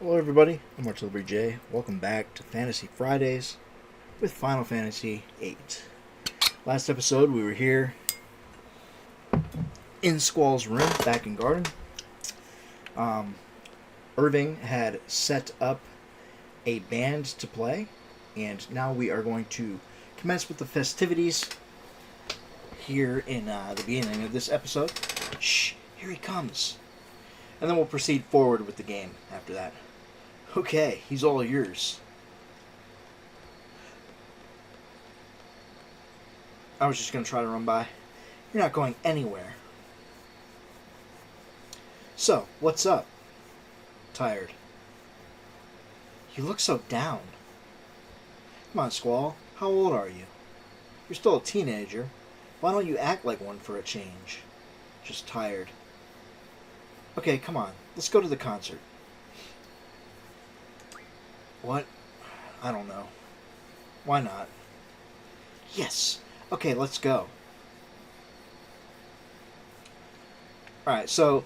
Hello, everybody. I'm Artillery J. Welcome back to Fantasy Fridays with Final Fantasy VIII. Last episode, we were here in Squall's room, back in Garden. Irving had set up a band to play, and now we are going to commence with the festivities here in the beginning of this episode. Shh, here he comes. And then we'll proceed forward with the game after that. Okay, he's all yours. I was just going to try to run by. You're not going anywhere. So, what's up? Tired. You look so down. Come on, Squall. How old are you? You're still a teenager. Why don't you act like one for a change? Just tired. Okay, come on. Let's go to the concert. What? I don't know. Why not? Yes. Okay, let's go. Alright, so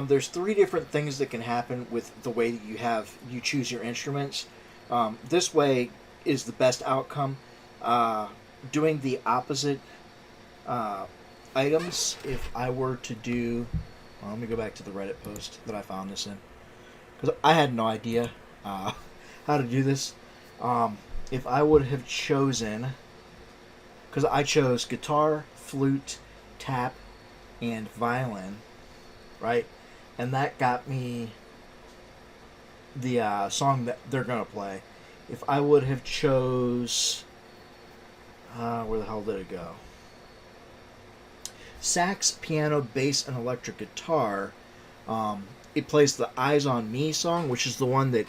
there's three different things that can happen with the way that you choose your instruments. This way is the best outcome. Doing the opposite items, if I were to do... Well, let me go back to the Reddit post that I found this in. Because I had no idea how to do this. If I would have chosen... Because I chose guitar, flute, tap, and violin, right? And that got me the song that they're going to play. If I would have chose... where the hell did it go? Sax, piano, bass, and electric guitar. It plays the Eyes on Me song, which is the one that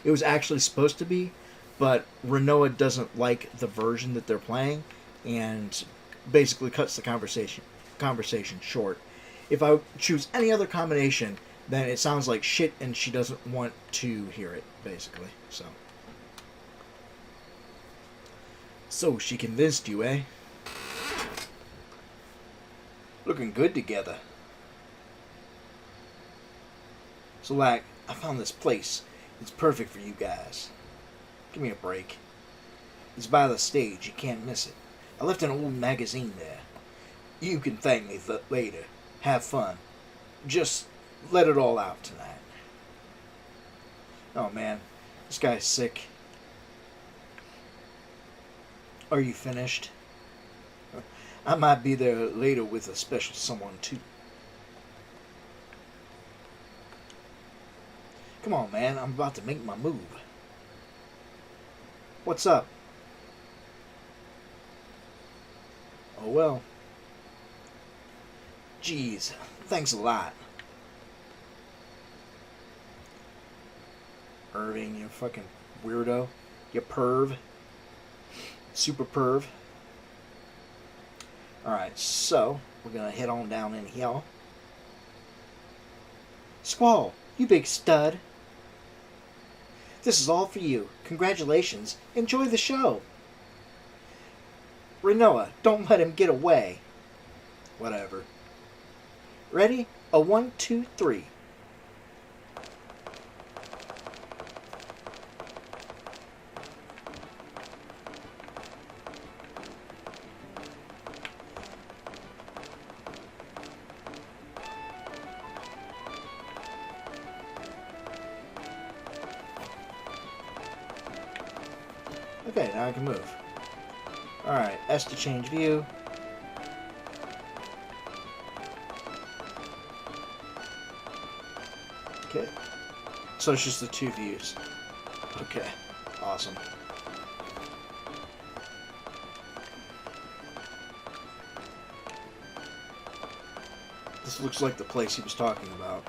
it was actually supposed to be, but Renoa doesn't like the version that they're playing, and basically cuts the conversation short. If I choose any other combination, then it sounds like shit, and she doesn't want to hear it, basically. So she convinced you, eh? Looking good together. So, I found this place. It's perfect for you guys. Give me a break. It's by the stage. You can't miss it. I left an old magazine there. You can thank me later. Have fun. Just let it all out tonight. Oh, man. This guy's sick. Are you finished? I might be there later with a special someone, too. Come on, man. I'm about to make my move. What's up? Oh, well. Jeez. Thanks a lot. Irving, you fucking weirdo. You perv. Super perv. Alright, so we're going to head on down in here. Squall, you big stud. This is all for you. Congratulations. Enjoy the show. Renoa, don't let him get away. Whatever. Ready? A 1, 2, 3. Okay, now I can move. Alright, S to change view. Okay. So it's just the two views. Okay, awesome. This looks like the place he was talking about.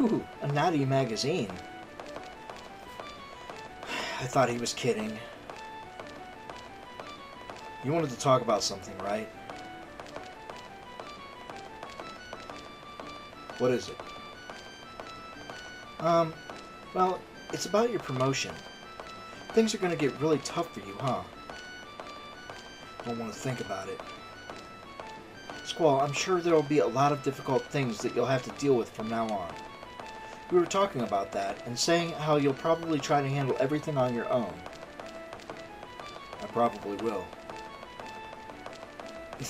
Ooh, a naughty magazine. I thought he was kidding. You wanted to talk about something, right? What is it? Well, it's about your promotion. Things are going to get really tough for you, huh? Don't want to think about it. Squall, I'm sure there'll be a lot of difficult things that you'll have to deal with from now on. We were talking about that and saying how you'll probably try to handle everything on your own. I probably will.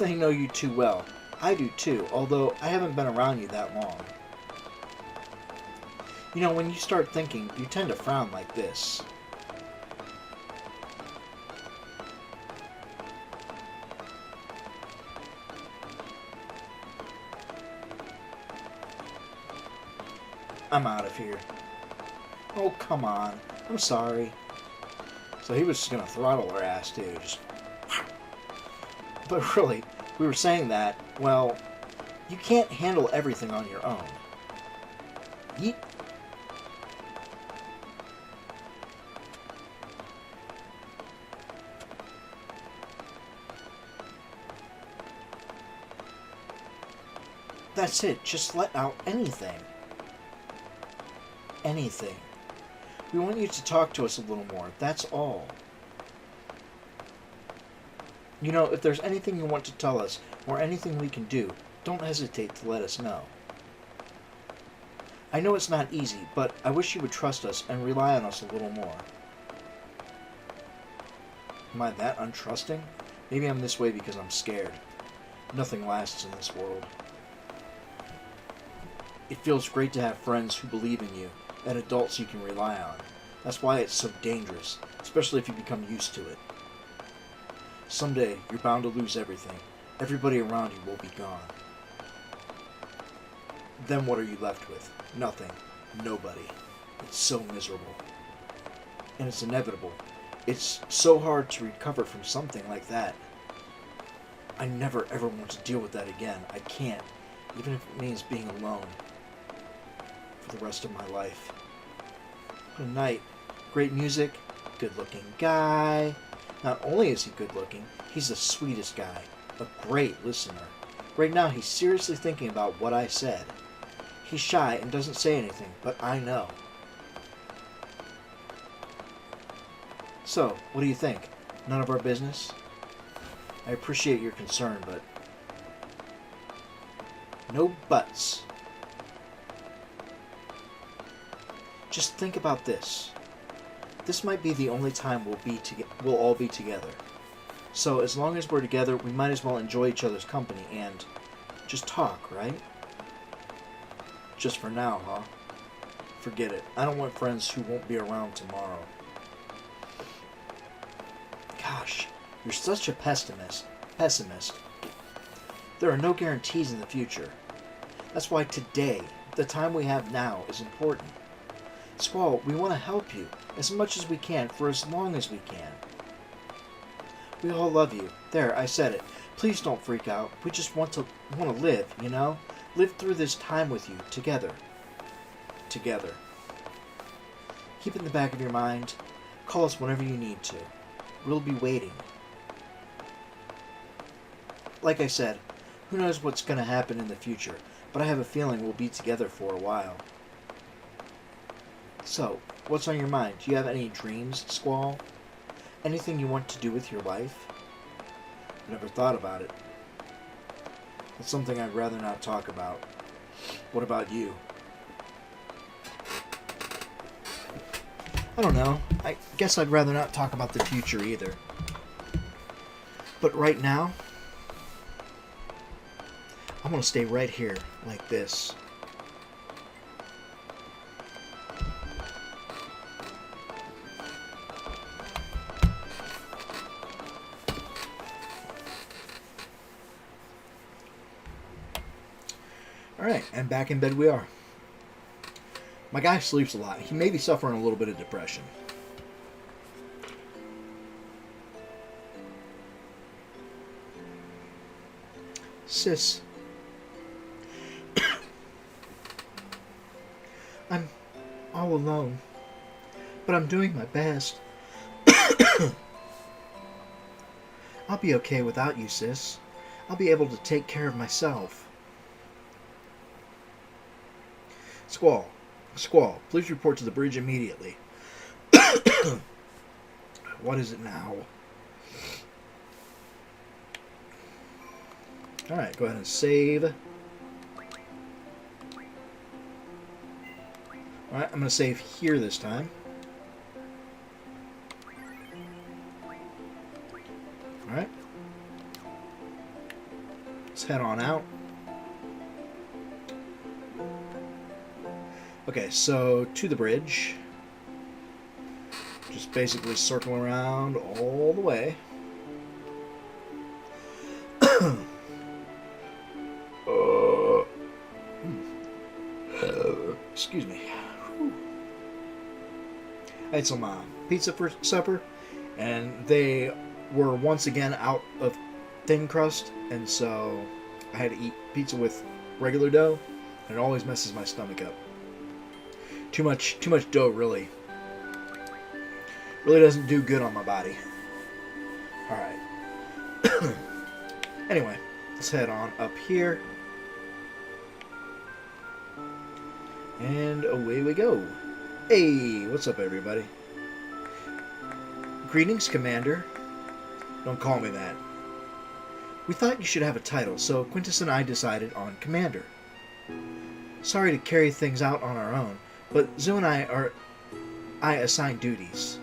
I know you too well. I do too, although I haven't been around you that long. You know, when you start thinking, you tend to frown like this. I'm out of here. Oh, come on. I'm sorry. So he was just going to throttle her ass, too. Just... But really, we were saying that, well, you can't handle everything on your own. Yeet. That's it. Just let out anything. Anything. We want you to talk to us a little more. That's all. You know, if there's anything you want to tell us, or anything we can do, don't hesitate to let us know. I know it's not easy, but I wish you would trust us and rely on us a little more. Am I that untrusting? Maybe I'm this way because I'm scared. Nothing lasts in this world. It feels great to have friends who believe in you, and adults you can rely on. That's why it's so dangerous, especially if you become used to it. Someday, you're bound to lose everything. Everybody around you will be gone. Then what are you left with? Nothing. Nobody. It's so miserable. And it's inevitable. It's so hard to recover from something like that. I never ever want to deal with that again. I can't. Even if it means being alone. For the rest of my life. What a night. Great music. Good looking guy. Not only is he good looking, he's the sweetest guy. A great listener. Right now he's seriously thinking about what I said. He's shy and doesn't say anything, but I know. So, what do you think? None of our business? I appreciate your concern, but... no buts. Just think about this. This might be the only time we'll all be together. So as long as we're together, we might as well enjoy each other's company and just talk, right? Just for now, huh? Forget it. I don't want friends who won't be around tomorrow. Gosh, you're such a pessimist. There are no guarantees in the future. That's why today, the time we have now, is important. Squall, we want to help you as much as we can for as long as we can. We all love you. There, I said it. Please don't freak out. We just want to live, you know? Live through this time with you, together. Together. Keep it in the back of your mind. Call us whenever you need to. We'll be waiting. Like I said, who knows what's going to happen in the future, but I have a feeling we'll be together for a while. So, what's on your mind? Do you have any dreams, Squall? Anything you want to do with your life? I never thought about it. It's something I'd rather not talk about. What about you? I don't know. I guess I'd rather not talk about the future either. But right now, I'm going to stay right here, like this. Alright, and back in bed we are. My guy sleeps a lot. He may be suffering a little bit of depression. Sis. I'm all alone. But I'm doing my best. I'll be okay without you, sis. I'll be able to take care of myself. Squall, please report to the bridge immediately. What is it now? Alright, go ahead and save. Alright, I'm going to save here this time. Alright. Let's head on out. Okay, so to the bridge. Just basically circle around all the way. Excuse me. I had some pizza for supper, and they were once again out of thin crust, and so I had to eat pizza with regular dough, and it always messes my stomach up. Too much dough really doesn't do good on my body. Alright. Anyway, let's head on up here. And away we go. Hey, what's up everybody? Greetings, Commander. Don't call me that. We thought you should have a title, so Quintus and I decided on Commander. Sorry to carry things out on our own, but Zoo and I assigned duties.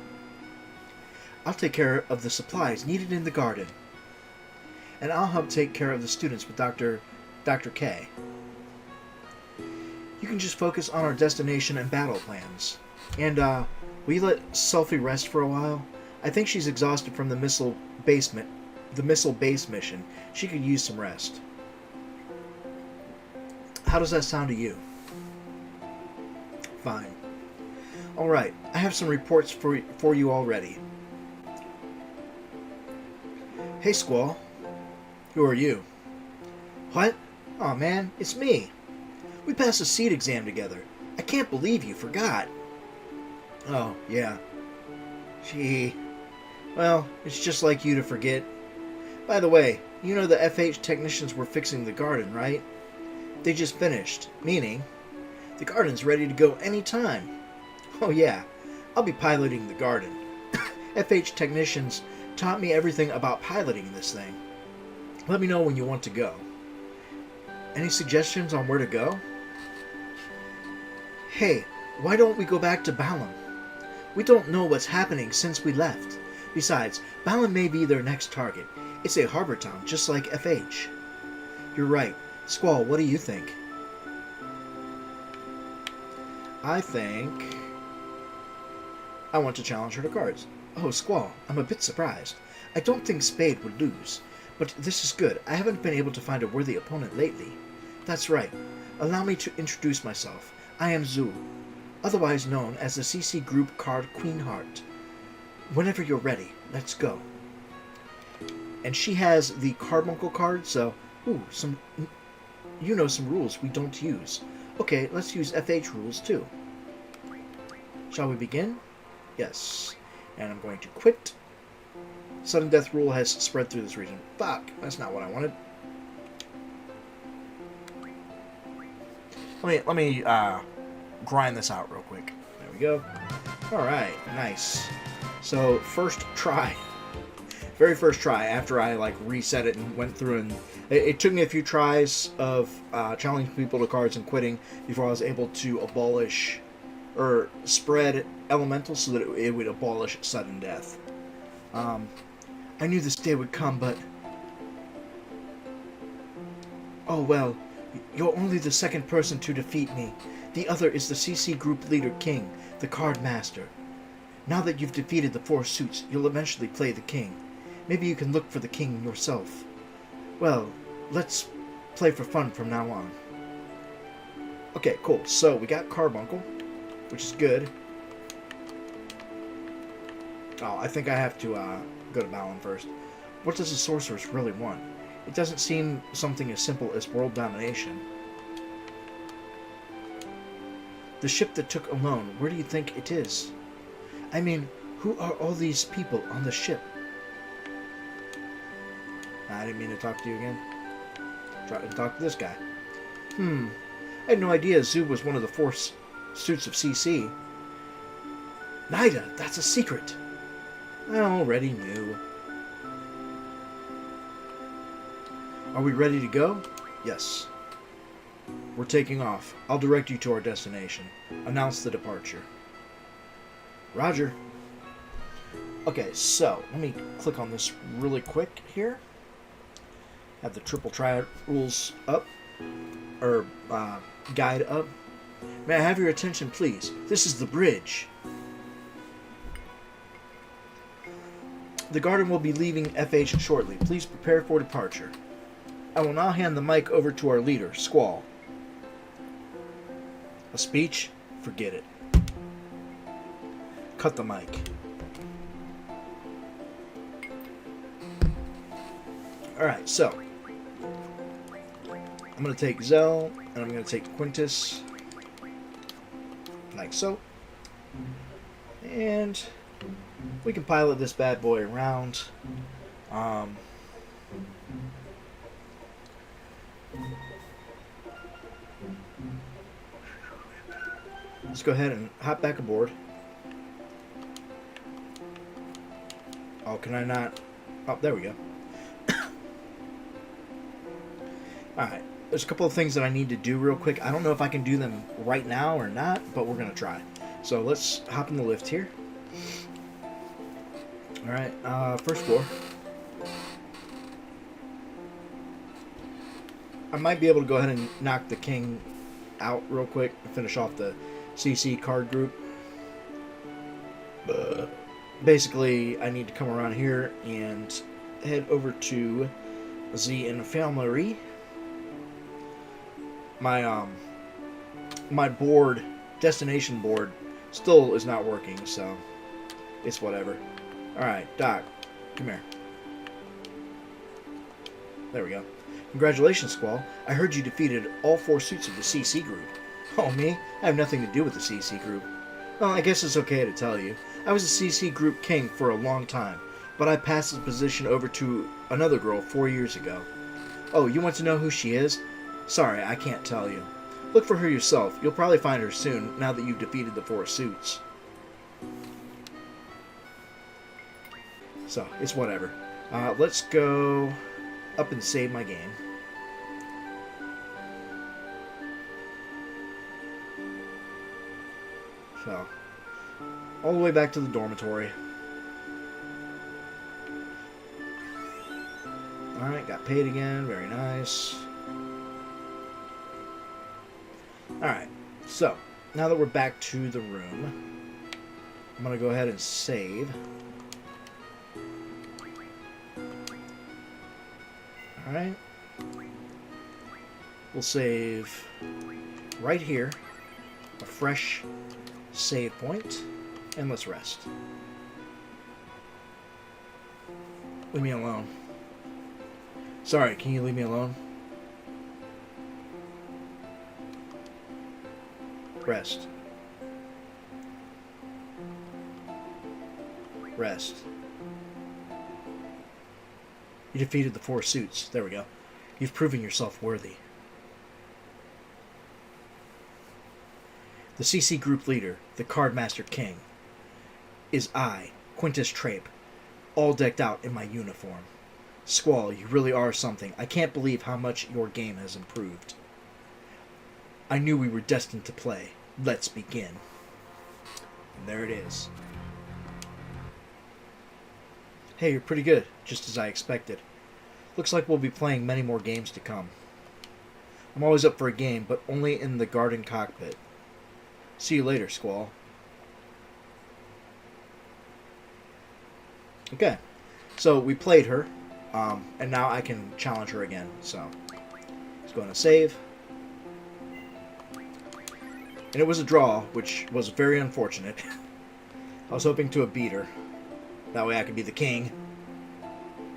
I'll take care of the supplies needed in the garden. And I'll help take care of the students with Dr. K. You can just focus on our destination and battle plans. And, will you let Selphie rest for a while? I think she's exhausted from the missile base mission. She could use some rest. How does that sound to you? Fine. Alright, I have some reports for you already. Hey, Squall. Who are you? What? Aw, man, it's me. We passed the seed exam together. I can't believe you forgot. Oh, yeah. Gee. Well, it's just like you to forget. By the way, you know the FH technicians were fixing the garden, right? They just finished, meaning the garden's ready to go anytime. Oh yeah, I'll be piloting the garden. FH technicians taught me everything about piloting this thing. Let me know when you want to go. Any suggestions on where to go? Hey, why don't we go back to Balam? We don't know what's happening since we left. Besides, Balam may be their next target. It's a harbor town, just like FH. You're right. Squall, what do you think? I think I want to challenge her to cards. Oh, Squall, I'm a bit surprised. I don't think Spade would lose. But this is good. I haven't been able to find a worthy opponent lately. That's right. Allow me to introduce myself. I am Zul, otherwise known as the CC Group card Queen Heart. Whenever you're ready, let's go. And she has the Carbuncle card, so, some rules we don't use. Okay, let's use FH rules too. Shall we begin? Yes. And I'm going to quit. Sudden death rule has spread through this region. Fuck, that's not what I wanted. Let me grind this out real quick. There we go. Alright, nice. So, first try. Very first try, after I reset it and went through, and it took me a few tries of challenging people to cards and quitting before I was able to abolish or spread elementals so that it would abolish sudden death. I knew this day would come, but oh well, you're only the second person to defeat me. The other is the CC Group leader King, the card master. Now that you've defeated the 4 suits, you'll eventually play the king. Maybe you can look for the king yourself. Well, let's play for fun from now on. Okay, cool. So, we got Carbuncle, which is good. Oh, I think I have to go to Balan first. What does the sorceress really want? It doesn't seem something as simple as world domination. The ship that took Alone, where do you think it is? I mean, who are all these people on the ship? I didn't mean to talk to you again. Try to talk to this guy. I had no idea Zoo was one of the 4 suits of CC. Nida, that's a secret. I already knew. Are we ready to go? Yes. We're taking off. I'll direct you to our destination. Announce the departure. Roger. Okay, so let me click on this really quick here. Have the triple triad rules up, or guide up. May I have your attention, please? This is the bridge. The Garden will be leaving FH shortly. Please prepare for departure. I will now hand the mic over to our leader, Squall. A speech? Forget it. Cut the mic. Alright, so I'm going to take Zell, and I'm going to take Quintus, like so. And we can pilot this bad boy around. Let's go ahead and hop back aboard. Oh, can I not? Oh, there we go. Alright, there's a couple of things that I need to do real quick. I don't know if I can do them right now or not, but we're going to try. So let's hop in the lift here. Alright, first floor. I might be able to go ahead and knock the king out real quick and finish off the CC card group. Basically, I need to come around here and head over to the infirmary. My board, destination board, still is not working, so it's whatever. Alright, Doc, come here. There we go. Congratulations, Squall. I heard you defeated all 4 suits of the CC group. Oh, me? I have nothing to do with the CC group. Well, I guess it's okay to tell you. I was a CC group king for a long time, but I passed the position over to another girl 4 years ago. Oh, you want to know who she is? Sorry, I can't tell you. Look for her yourself. You'll probably find her soon, now that you've defeated the 4 suits. So, it's whatever. Let's go up and save my game. So, all the way back to the dormitory. Alright, got paid again. Very nice. Alright, so, now that we're back to the room, I'm going to go ahead and save. Alright. We'll save right here. A fresh save point. And let's rest. Leave me alone. Sorry, can you leave me alone? Rest. Rest. You defeated the 4 suits. There we go. You've proven yourself worthy. The CC group leader, the Cardmaster King, is I, Quintus Trape, all decked out in my uniform. Squall, you really are something. I can't believe how much your game has improved. I knew we were destined to play. Let's begin. And there it is. Hey, you're pretty good, just as I expected. Looks like we'll be playing many more games to come. I'm always up for a game, but only in the garden cockpit. See you later, Squall. Okay, so we played her, and now I can challenge her again. So let's go on and save. And it was a draw, which was very unfortunate. I was hoping to have beat her. That way I could be the king.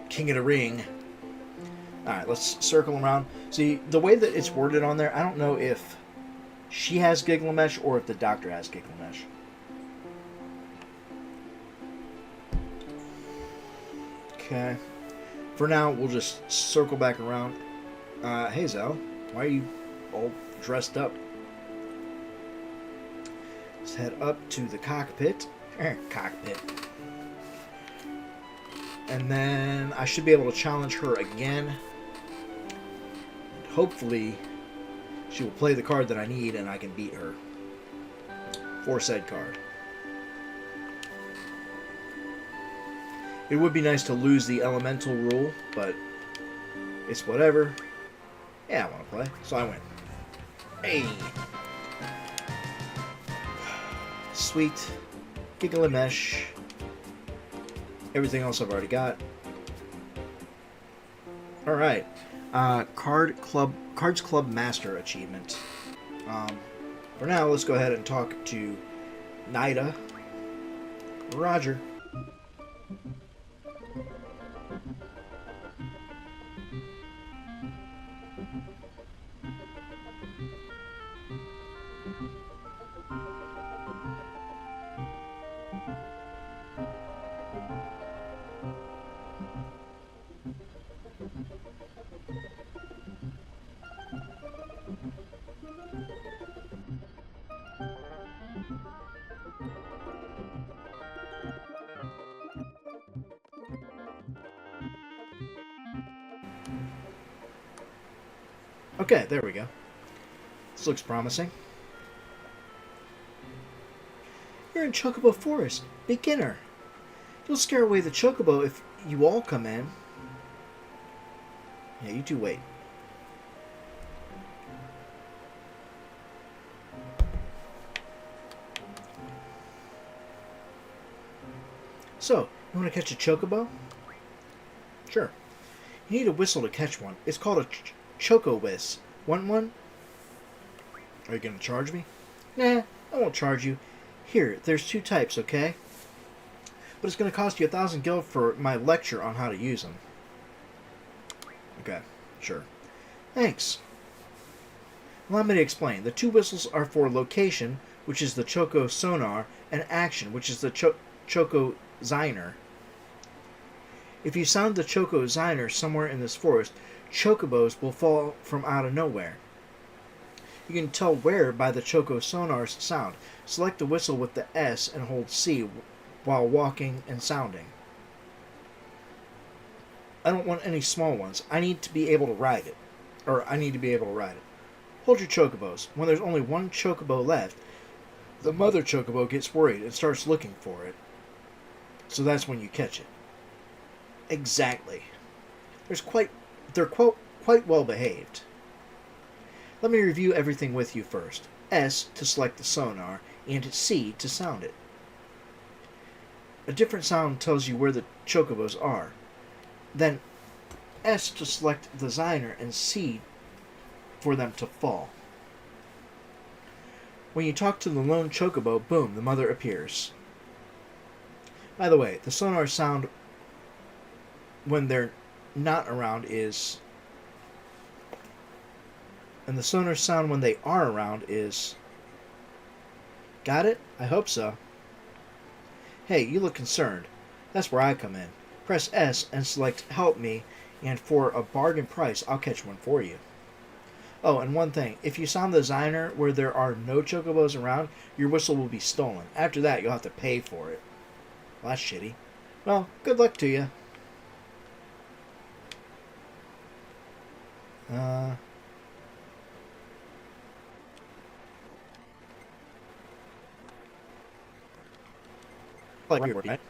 King of the ring. Alright, let's circle around. See, the way that it's worded on there, I don't know if she has Giglamesh or if the doctor has Giglamesh. Okay. For now, we'll just circle back around. Hey, Zell. Why are you all dressed up? Let's head up to the cockpit. Cockpit. And then I should be able to challenge her again. And hopefully She will play the card that I need, and I can beat her for said card. It would be nice to lose the elemental rule, but it's whatever. Yeah, I want to play, so I win. Hey! Sweet. Gigalimesh. Everything else I've already got. Alright. Cards Club Master achievement. For now, let's go ahead and talk to Nida. Roger. Okay, there we go. This looks promising. You're in Chocobo Forest. Beginner. You'll scare away the Chocobo if you all come in. Yeah, you two wait. So, you want to catch a Chocobo? Sure. You need a whistle to catch one. It's called a Choco Whiz. Want one? Are you going to charge me? Nah, I won't charge you. Here, there's 2 types, okay? But it's going to cost you 1,000 gil for my lecture on how to use them. Okay, sure. Thanks. Allow me to explain. The 2 whistles are for location, which is the Choco Sonar, and action, which is the Choco Ziner. If you sound the Choco Ziner somewhere in this forest, Chocobos will fall from out of nowhere. You can tell where by the Choco Sonar's sound. Select the whistle with the S and hold C while walking and sounding. I don't want any small ones. I need to be able to ride it. Hold your Chocobos. When there's only 1 Chocobo left, the mother Chocobo gets worried and starts looking for it. So that's when you catch it. Exactly. They're quite well behaved. Let me review everything with you first. S to select the sonar, and C to sound it. A different sound tells you where the Chocobos are. Then S to select the Ziner, and C for them to fall. When you talk to the lone Chocobo, boom, the mother appears. By the way, the sonar sound when they're not around is... And the sonar sound when they are around is... Got it? I hope so. Hey, you look concerned. That's where I come in. Press S and select Help Me, and for a bargain price, I'll catch one for you. Oh, and one thing. If you sound the Ziner where there are no Chocobos around, your whistle will be stolen. After that, you'll have to pay for it. Well, that's shitty. Well, good luck to you. Like you're right.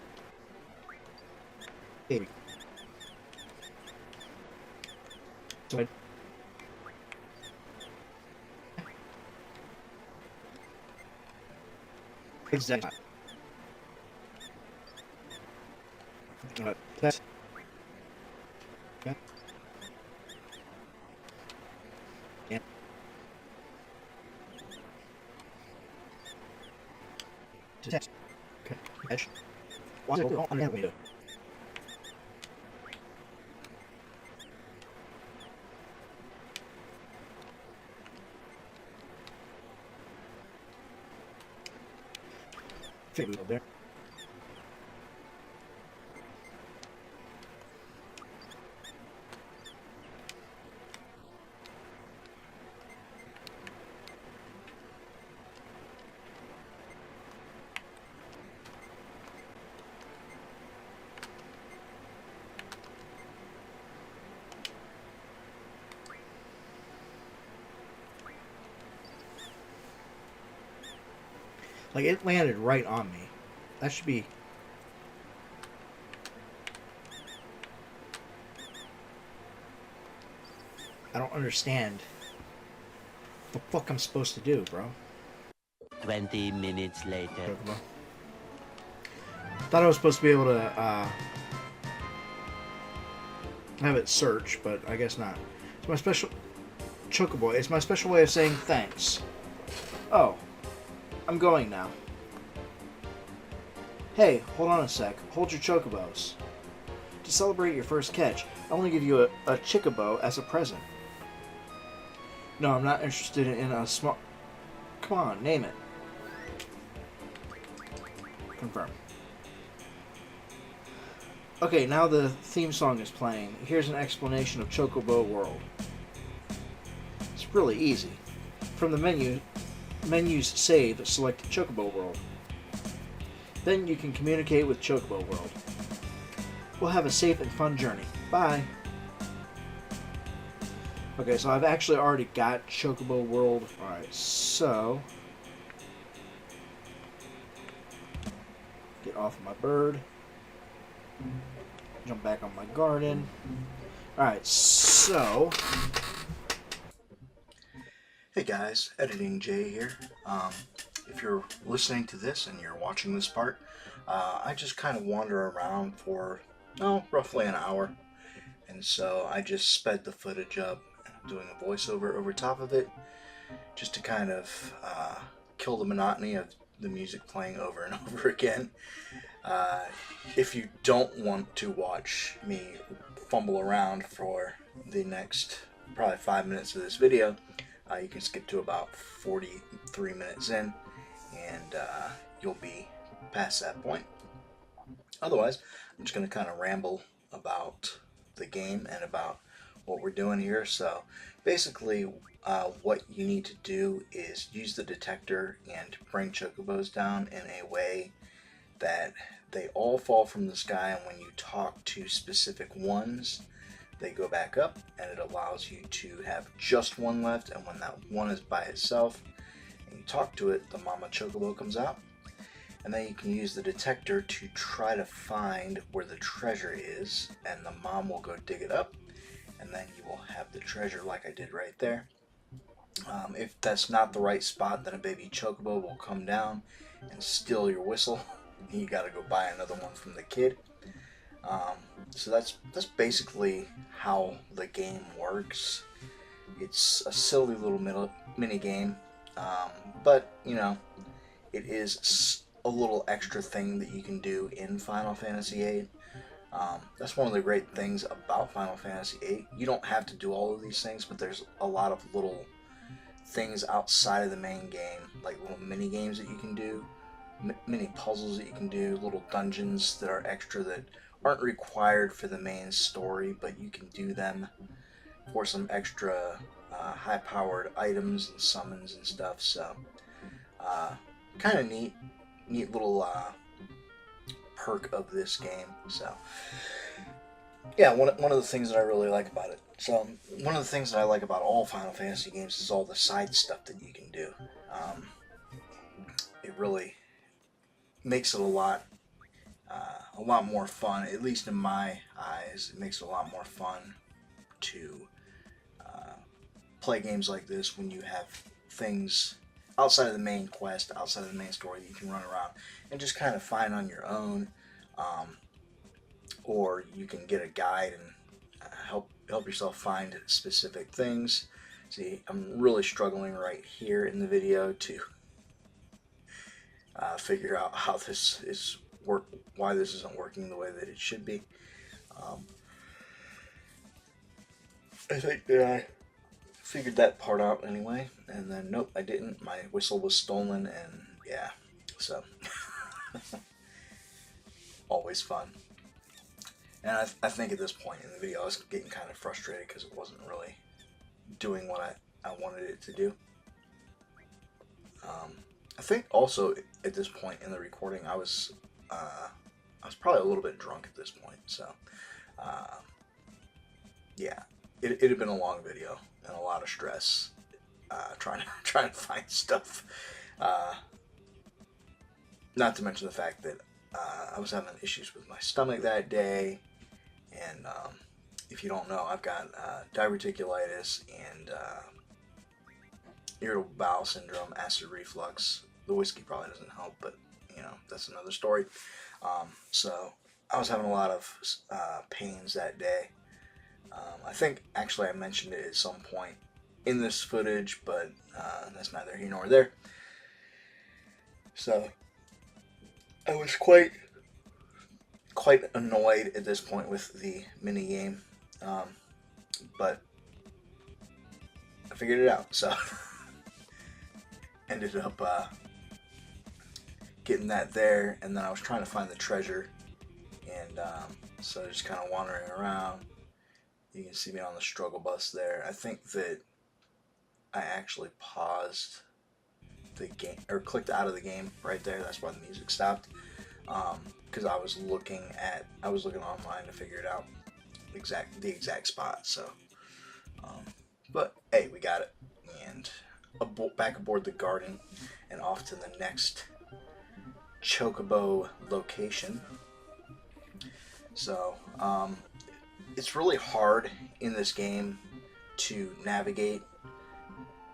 Hey. So exactly. That's okay. Yeah. Test. Okay. Edge. What's it on that window? Figure over there. Like, it landed right on me. That should be... I don't understand what the fuck I'm supposed to do, bro. 20 minutes later. Chocobo. Thought I was supposed to be able to have it search, but I guess not. It's my special... Chocobo. It's my special way of saying thanks. Oh. I'm going now. Hey, hold on a sec. Hold your chocobos. To celebrate your first catch, I want to give you a chocobo as a present. No, I'm not interested in a small... Come on, name it. Confirm. Okay, now the theme song is playing. Here's an explanation of Chocobo World. It's really easy. From the menus save, select Chocobo World. Then you can communicate with Chocobo World. We'll have a safe and fun journey. Bye! Okay, so I've actually already got Chocobo World. Alright, so... Get off my bird. Jump back on my garden. Alright, so... Hey guys, Editing Jay here. If you're listening to this and you're watching this part, I just kind of wander around for, roughly an hour. And so I just sped the footage up, doing a voiceover over top of it, just to kind of kill the monotony of the music playing over and over again. If you don't want to watch me fumble around for the next probably 5 minutes of this video, you can skip to about 43 minutes in, and you'll be past that point. Otherwise, I'm just going to kind of ramble about the game and about what we're doing here. So basically, what you need to do is use the detector and bring chocobos down in a way that they all fall from the sky, and when you talk to specific ones, they go back up, and it allows you to have just one left, and when that one is by itself and you talk to it, the mama chocobo comes out, and then you can use the detector to try to find where the treasure is, and the mom will go dig it up, and then you will have the treasure like I did right there. If that's not the right spot, then a baby chocobo will come down and steal your whistle. You gotta go buy another one from the kid. So that's basically how the game works. It's a silly little mini game, but you know, it is a little extra thing that you can do in Final Fantasy VIII. That's one of the great things about Final Fantasy VIII. You don't have to do all of these things, but there's a lot of little things outside of the main game, like little mini games that you can do, mini puzzles that you can do, little dungeons that are extra that aren't required for the main story, but you can do them for some extra high-powered items and summons and stuff. So, kind of neat little perk of this game. So, yeah, one of the things that I really like about it. So, one of the things that I like about all Final Fantasy games is all the side stuff that you can do. It really makes it a lot more fun, at least in my eyes. It makes it a lot more fun to play games like this when you have things outside of the main quest, outside of the main story that you can run around and just kind of find on your own, or you can get a guide and help yourself find specific things. See, I'm really struggling right here in the video to figure out how this is why this isn't working the way that it should be. I think that I figured that part out anyway, and then nope, I didn't. My whistle was stolen, and yeah, so always fun. And I think at this point in the video I was getting kind of frustrated because it wasn't really doing what I wanted it to do. I think also at this point in the recording I was probably a little bit drunk at this point, so yeah, it had been a long video and a lot of stress trying to find stuff. not to mention the fact that I was having issues with my stomach that day, and if you don't know, I've got diverticulitis and irritable bowel syndrome, acid reflux. The whiskey probably doesn't help, but that's another story. So I was having a lot of pains that day. I think actually I mentioned it at some point in this footage, but that's neither here nor there. So I was quite annoyed at this point with the mini game, but I figured it out. So ended up getting that there, and then I was trying to find the treasure, and so just kind of wandering around. You can see me on the struggle bus there. I think that I actually paused the game or clicked out of the game right there. That's why the music stopped, because I was looking online to figure it out the exact spot. So, but hey, we got it, and back aboard the garden and off to the next Chocobo location. So, it's really hard in this game to navigate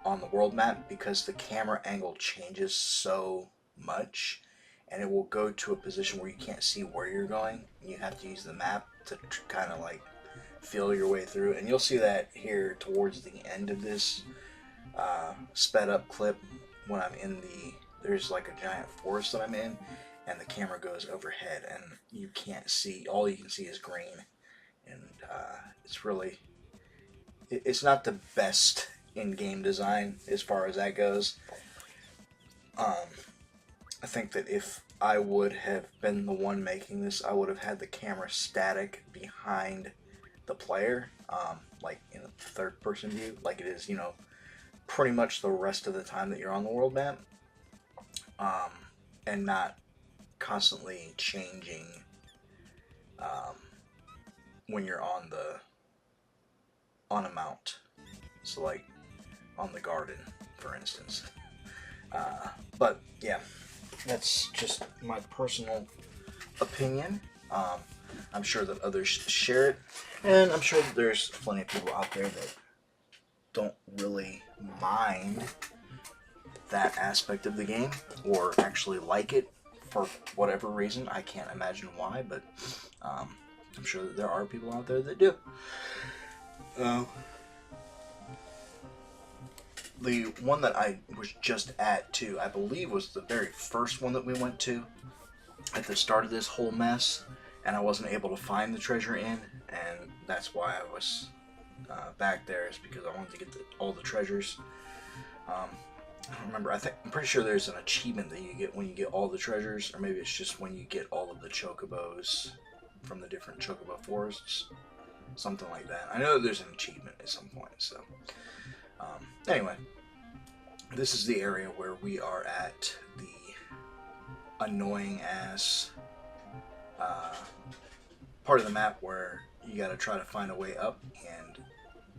on the world map because the camera angle changes so much, and it will go to a position where you can't see where you're going, and you have to use the map to kind of like feel your way through. And you'll see that here towards the end of this sped up clip when I'm in there's like a giant forest that I'm in, and the camera goes overhead, and you can't see. All you can see is green, and it's really, it's not the best in-game design as far as that goes. I think that if I would have been the one making this, I would have had the camera static behind the player, like in a third-person view, like it is, pretty much the rest of the time that you're on the world map, and not constantly changing when you're on a mount. So like on the garden, for instance. But yeah, that's just my personal opinion. I'm sure that others share it, and I'm sure that there's plenty of people out there that don't really mind that aspect of the game or actually like it for whatever reason. I can't imagine why, but I'm sure that there are people out there that do. The one that I was just at too, I believe, was the very first one that we went to at the start of this whole mess, and I wasn't able to find the treasure in, and that's why I was back there, is because I wanted to get all the treasures. I don't remember. I'm pretty sure there's an achievement that you get when you get all the treasures, or maybe it's just when you get all of the chocobos from the different chocobo forests, something like that. I know that there's an achievement at some point. So, anyway, this is the area where we are at the annoying ass part of the map where you got to try to find a way up, and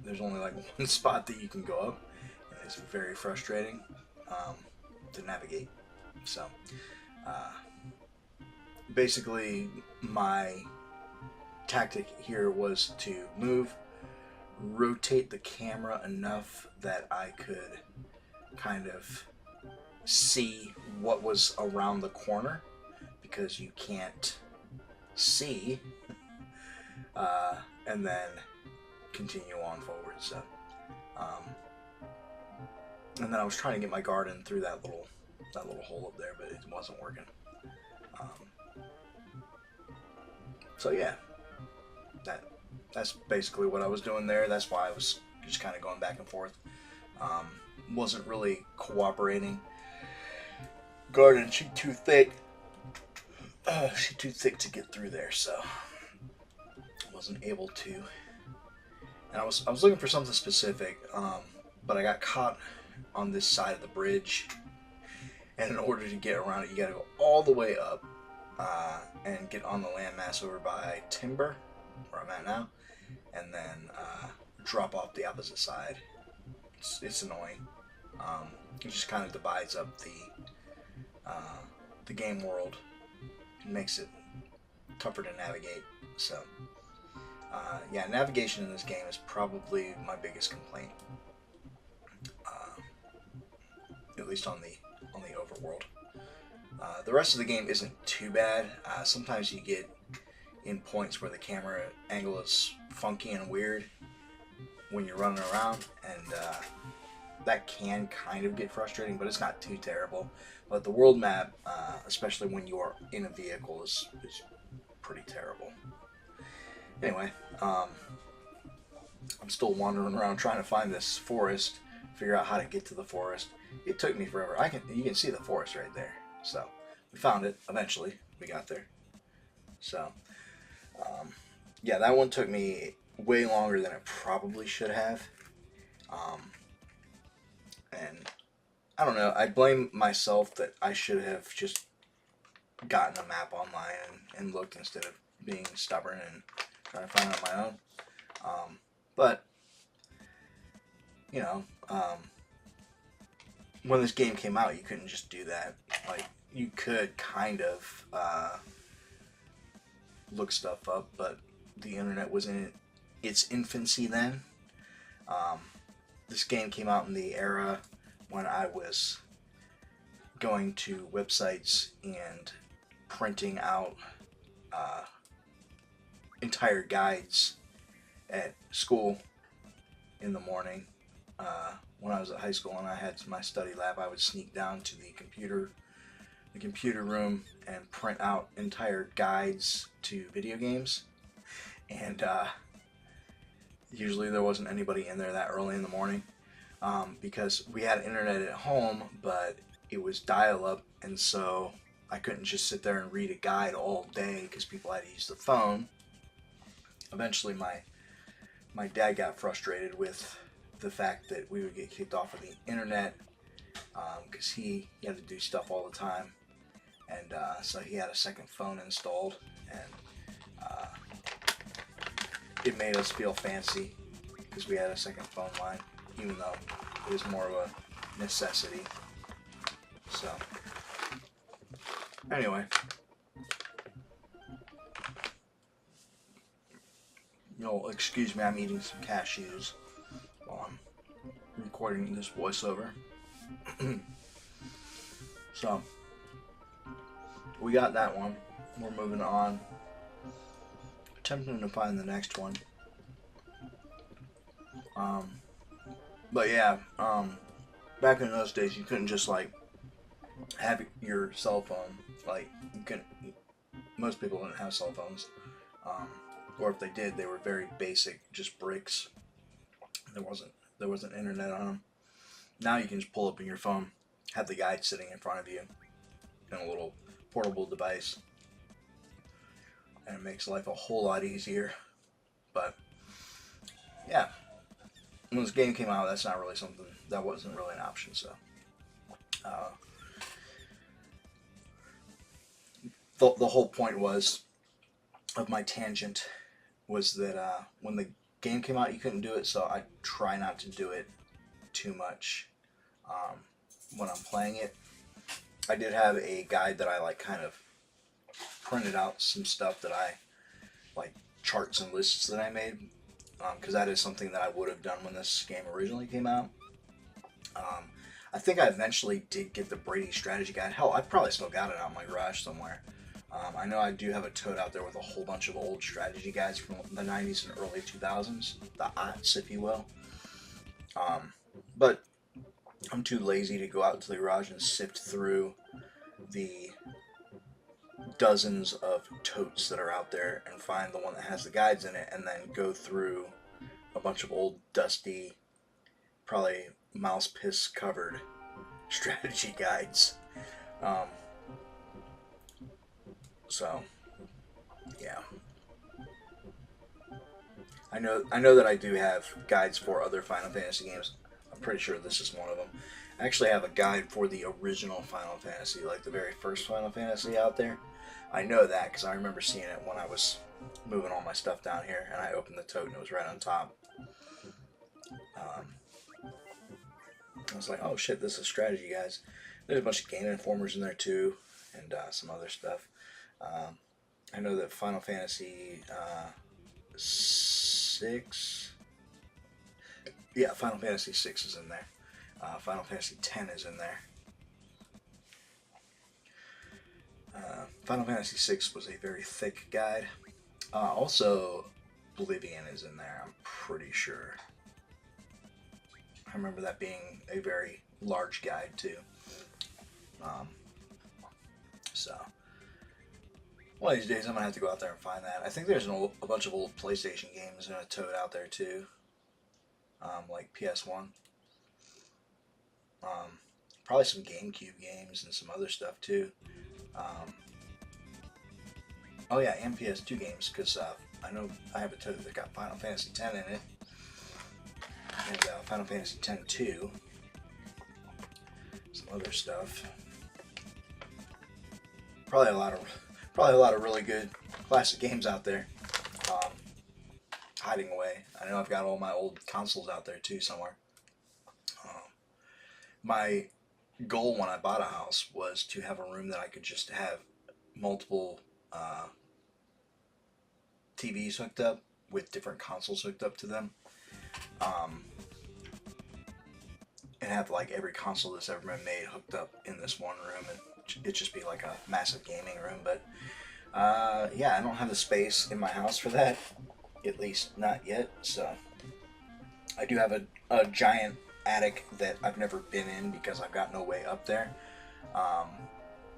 there's only like one spot that you can go up. It's very frustrating to navigate. So, basically, my tactic here was to rotate the camera enough that I could kind of see what was around the corner, because you can't see, and then continue on forward. So, and then I was trying to get my garden through that little hole up there, but it wasn't working. So yeah, that's basically what I was doing there. That's why I was just kind of going back and forth. Wasn't really cooperating. Garden, she's too thick. She's too thick to get through there, so wasn't able to. And I was looking for something specific, but I got caught on this side of the bridge, and in order to get around it, you got to go all the way up and get on the landmass over by Timber, where I'm at now, and then drop off the opposite side. It's annoying. It just kind of divides up the game world. It makes it tougher to navigate. So, yeah, navigation in this game is probably my biggest complaint, at least on the overworld. The rest of the game isn't too bad. Sometimes you get in points where the camera angle is funky and weird when you're running around, and that can kind of get frustrating, but it's not too terrible. But the world map, especially when you are in a vehicle, is pretty terrible. Anyway, I'm still wandering around trying to find this forest, figure out how to get to the forest. It took me forever. You can see the forest right there. So we found it eventually. We got there. So yeah, that one took me way longer than it probably should have. And I don't know. I blame myself that I should have just gotten a map online and looked instead of being stubborn and trying to find it on my own. But you know, when this game came out, you couldn't just do that. Like, you could kind of look stuff up, but the internet was in its infancy then. This game came out in the era when I was going to websites and printing out entire guides at school in the morning. When I was at high school and I had my study lab, I would sneak down to the computer room and print out entire guides to video games. And usually there wasn't anybody in there that early in the morning, because we had internet at home, but it was dial-up, and so I couldn't just sit there and read a guide all day because people had to use the phone. Eventually my dad got frustrated with the fact that we would get kicked off of the internet, because he had to do stuff all the time, and so he had a second phone installed, and it made us feel fancy because we had a second phone line, even though it was more of a necessity. So anyway, you'll excuse me, I'm eating some cashews while I'm recording this voiceover. So we got that one. We're moving on. Attempting to find the next one. But yeah, back in those days, you couldn't just like have your cell phone. Like, you couldn't. Most people didn't have cell phones, or if they did, they were very basic, just bricks. There wasn't internet on them. Now you can just pull up in your phone, have the guide sitting in front of you, in a little portable device, and it makes life a whole lot easier. But yeah, when this game came out, that wasn't really an option. So the whole point of my tangent was that when the game came out, you couldn't do it, so I try not to do it too much when I'm playing it. I did have a guide that I like kind of printed out some stuff that I like, charts and lists that I made, because that is something that I would have done when this game originally came out. I think I eventually did get the Brady strategy guide. Hell, I probably still got it out in my garage somewhere. I know I do have a tote out there with a whole bunch of old strategy guides from the 90s and early 2000s, the aughts, if you will. But I'm too lazy to go out to the garage and sift through the dozens of totes that are out there and find the one that has the guides in it, and then go through a bunch of old, dusty, probably mouse piss covered strategy guides. So yeah, I know that I do have guides for other Final Fantasy games. I'm pretty sure this is one of them. I actually have a guide for the original Final Fantasy, like the very first Final Fantasy out there. I know that because I remember seeing it when I was moving all my stuff down here, and I opened the tote and it was right on top. I was like, oh shit, this is strategy, guys. There's a bunch of Game Informers in there too, and some other stuff. I know that Final Fantasy 6. Yeah, Final Fantasy 6 is in there. Final Fantasy 10 is in there. Final Fantasy 6 was a very thick guide. Also, Oblivion is in there, I'm pretty sure. I remember that being a very large guide, too. So, one of these days I'm going to have to go out there and find that. I think there's a bunch of old PlayStation games and a Toad out there, too. Like PS1. Probably some GameCube games and some other stuff, too. Oh yeah, and PS2 games, because I know I have a Toad that got Final Fantasy X in it, and Final Fantasy X-2, some other stuff. Probably a lot of really good classic games out there, hiding away. I know I've got all my old consoles out there too somewhere. My goal when I bought a house was to have a room that I could just have multiple TVs hooked up with different consoles hooked up to them, and have like every console that's ever been made hooked up in this one room, and it'd just be like a massive gaming room. But yeah, I don't have the space in my house for that, at least not yet. So I do have a giant attic that I've never been in because I've got no way up there.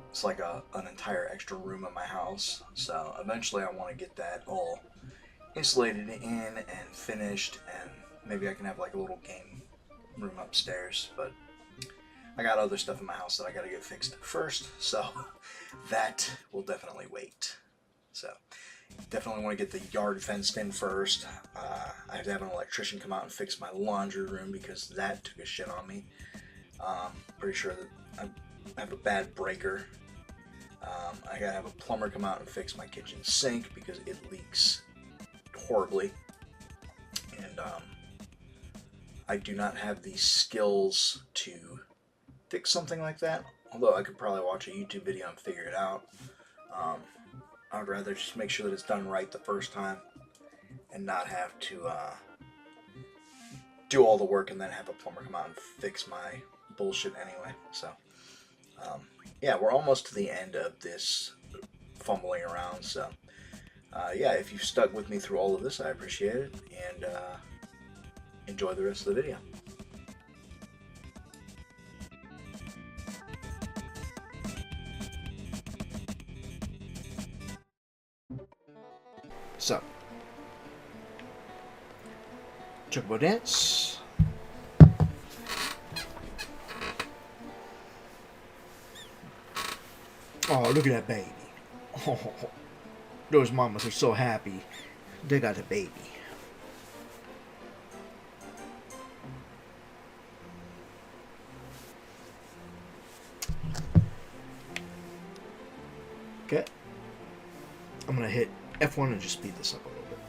It's like an entire extra room in my house. So eventually I want to get that all insulated in and finished, and maybe I can have like a little game room upstairs. But I got other stuff in my house that I got to get fixed first, so that will definitely wait. So definitely want to get the yard fenced in first. I have to have an electrician come out and fix my laundry room because that took a shit on me. Pretty sure that I have a bad breaker. I gotta have a plumber come out and fix my kitchen sink because it leaks horribly. And I do not have the skills to fix something like that, although I could probably watch a YouTube video and figure it out. I would rather just make sure that it's done right the first time and not have to do all the work and then have a plumber come out and fix my bullshit anyway. So yeah, we're almost to the end of this fumbling around. So yeah, if you've stuck with me through all of this, I appreciate it, and enjoy the rest of the video. So, Choco dance. Oh, look at that baby. Oh, those mamas are so happy. They got a baby. Okay. I'm going to hit F1 and just speed this up a little bit.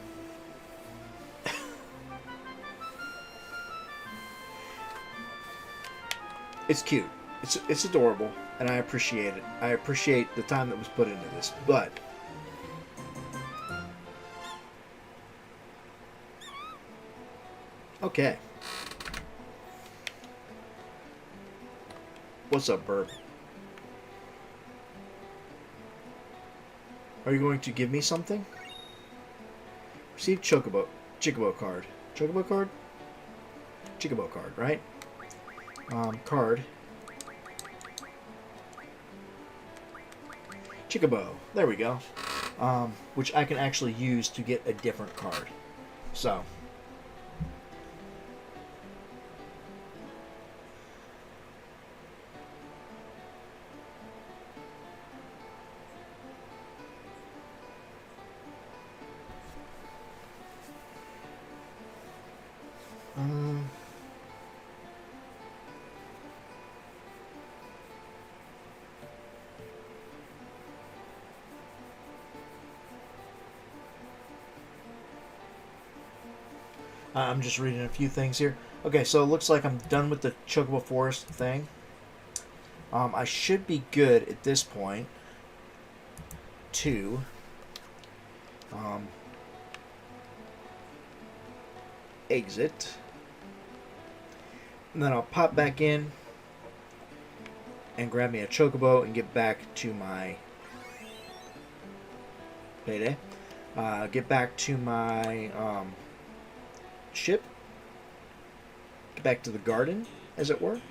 It's cute. It's adorable, and I appreciate it. I appreciate the time that was put into this, but okay. What's up, Burb? Are you going to give me something? Receive Chocobo card. Chocobo card? Chocobo card, right? Card. Chocobo. There we go. Which I can actually use to get a different card. So. I'm just reading a few things here. Okay, so it looks like I'm done with the Chocobo Forest thing. I should be good at this point. to exit, and then I'll pop back in and grab me a Chocobo and get back to my payday. Get back to my ship. Get back to the garden, as it were.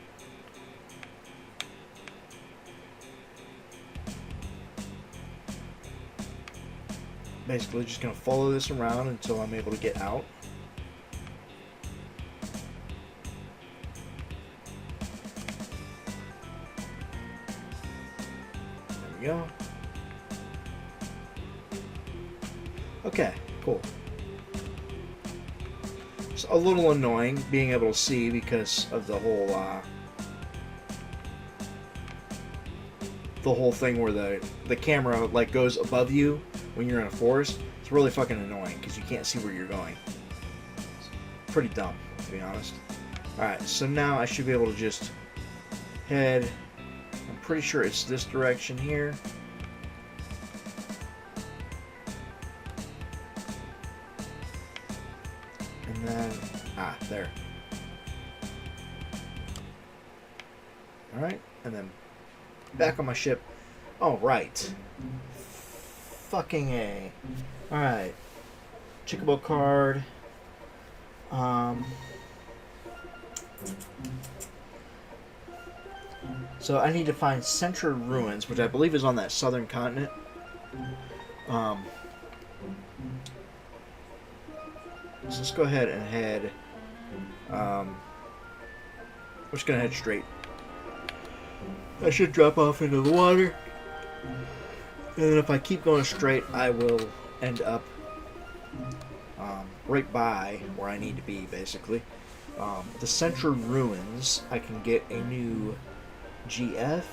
Basically just going to follow this around until I'm able to get out. There we go. Okay, cool. It's a little annoying being able to see because of the whole thing where the camera like goes above you when you're in a forest. It's really fucking annoying because you can't see where you're going. It's pretty dumb, to be honest. Alright, so now I should be able to just head, I'm pretty sure it's this direction here. And then, there. Alright, and then back on my ship. Oh, right. Fucking A. Alright. Chocobo card. So I need to find Central Ruins, which I believe is on that southern continent. So let's go ahead and head. We're just gonna head straight. I should drop off into the water. And then if I keep going straight, I will end up right by where I need to be, basically. The Central Ruins, I can get a new GF.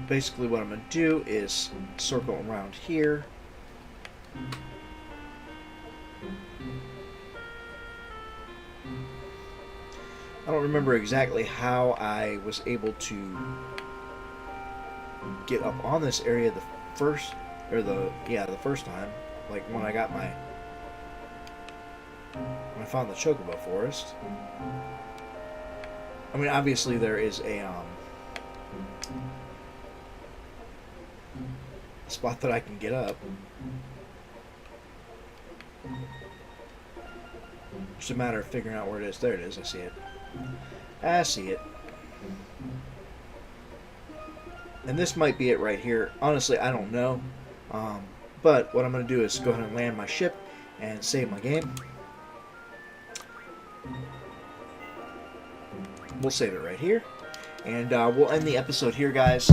Basically what I'm going to do is circle around here. I don't remember exactly how I was able to get up on this area the first time, like when I got when I found the Chocobo Forest. I mean, obviously there is a spot that I can get up. It's a matter of figuring out where it is. There it is. I see it. I see it. And this might be it right here. Honestly, I don't know. But what I'm going to do is go ahead and land my ship and save my game. We'll save it right here. And we'll end the episode here, guys.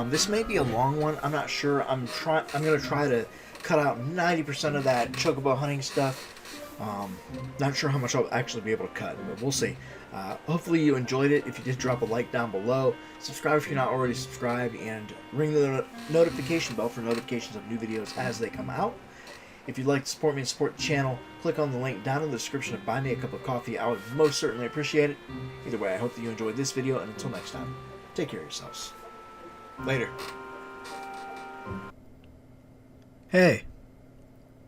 This may be a long one. I'm not sure. I'm going to try to cut out 90% of that Chocobo hunting stuff. Not sure how much I'll actually be able to cut, but we'll see. Hopefully you enjoyed it. If you did, drop a like down below. Subscribe if you're not already subscribed, and ring the notification bell for notifications of new videos as they come out. If you'd like to support me and support the channel, click on the link down in the description to buy me a cup of coffee. I would most certainly appreciate it. Either way, I hope that you enjoyed this video, and until next time, take care of yourselves. Later. Hey,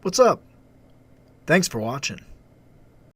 what's up? Thanks for watching.